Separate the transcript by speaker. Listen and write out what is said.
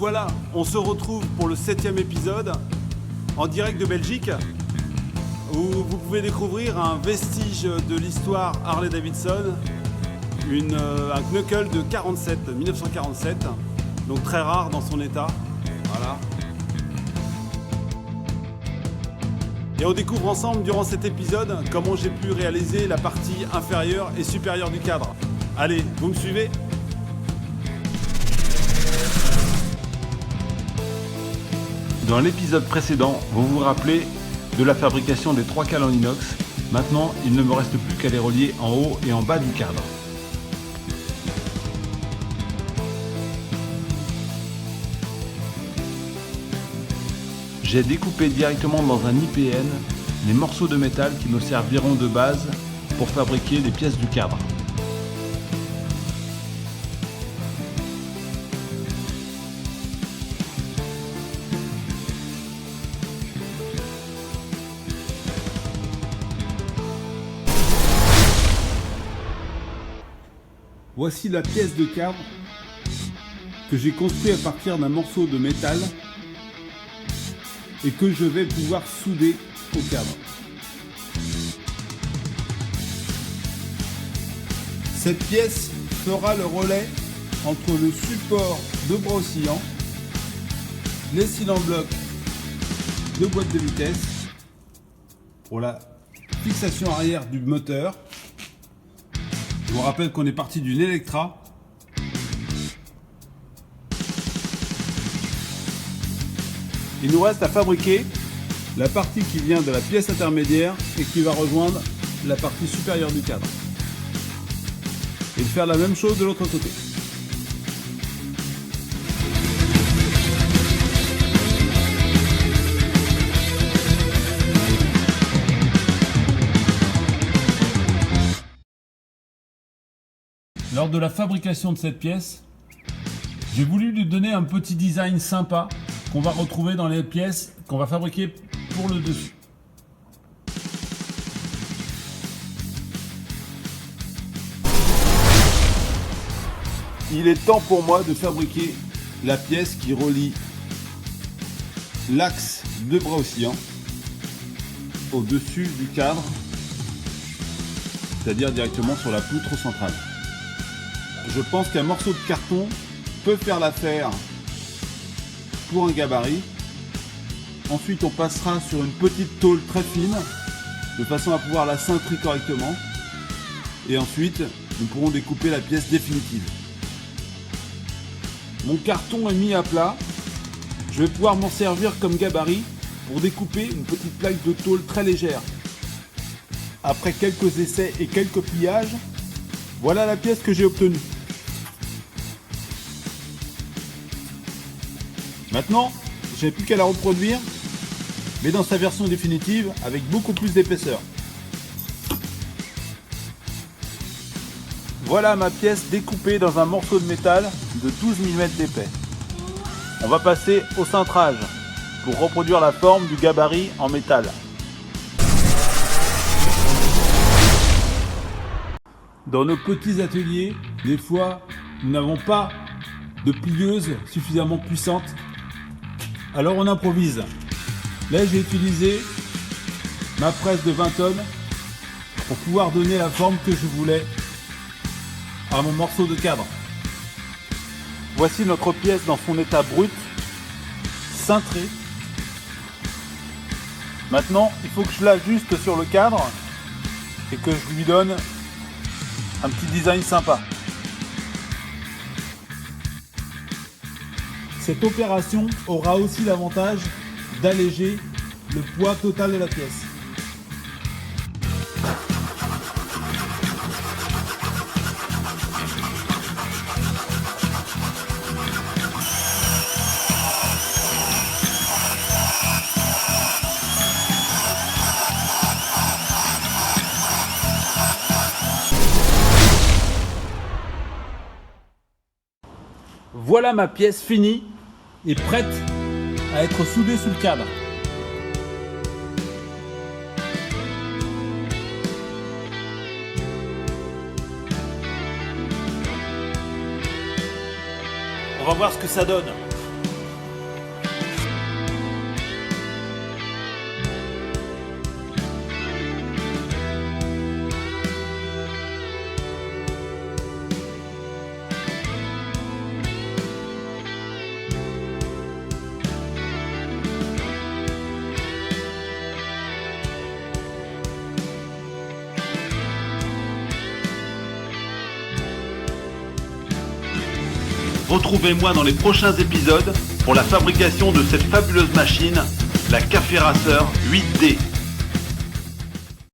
Speaker 1: voilà, on se retrouve pour le 7e épisode en direct de Belgique où vous pouvez découvrir un vestige de l'histoire Harley-Davidson, un knuckle de 1947, donc très rare dans son état. Voilà. Et on découvre ensemble durant cet épisode comment j'ai pu réaliser la partie inférieure et supérieure du cadre. Allez, vous me suivez ? Dans l'épisode précédent, vous vous rappelez de la fabrication des 3 cales en inox. Maintenant, il ne me reste plus qu'à les relier en haut et en bas du cadre. J'ai découpé directement dans un IPN les morceaux de métal qui me serviront de base pour fabriquer les pièces du cadre. Voici la pièce de cadre que j'ai construite à partir d'un morceau de métal et que je vais pouvoir souder au cadre. Cette pièce fera le relais entre le support de bras oscillants, les cylindres blocs de boîte de vitesse pour la fixation arrière du moteur. Je vous rappelle qu'on est parti d'une Electra. Il nous reste à fabriquer la partie qui vient de la pièce intermédiaire et qui va rejoindre la partie supérieure du cadre. Et de faire la même chose de l'autre côté. Lors de la fabrication de cette pièce, j'ai voulu lui donner un petit design sympa qu'on va retrouver dans les pièces qu'on va fabriquer pour le dessus. Il est temps pour moi de fabriquer la pièce qui relie l'axe de bras oscillant au-dessus du cadre, c'est-à-dire directement sur la poutre centrale. Je pense qu'un morceau de carton peut faire l'affaire pour un gabarit. Ensuite, on passera sur une petite tôle très fine de façon à pouvoir la cintrer correctement. Et ensuite, nous pourrons découper la pièce définitive. Mon carton est mis à plat. Je vais pouvoir m'en servir comme gabarit pour découper une petite plaque de tôle très légère. Après quelques essais et quelques pliages, voilà la pièce que j'ai obtenue. Maintenant, je n'ai plus qu'à la reproduire, mais dans sa version définitive, avec beaucoup plus d'épaisseur. Voilà ma pièce découpée dans un morceau de métal de 12 mm d'épais. On va passer au cintrage pour reproduire la forme du gabarit en métal. Dans nos petits ateliers, des fois, nous n'avons pas de plieuse suffisamment puissante. Alors on improvise. Là j'ai utilisé ma presse de 20 tonnes pour pouvoir donner la forme que je voulais à mon morceau de cadre. Voici notre pièce dans son état brut, cintrée. Maintenant il faut que je l'ajuste sur le cadre et que je lui donne un petit design sympa. Cette opération aura aussi l'avantage d'alléger le poids total de la pièce. Voilà ma pièce finie et prête à être soudée sous le cadre. On va voir ce que ça donne.
Speaker 2: Retrouvez-moi dans les prochains épisodes pour la fabrication de cette fabuleuse machine, la Café Racer 8D.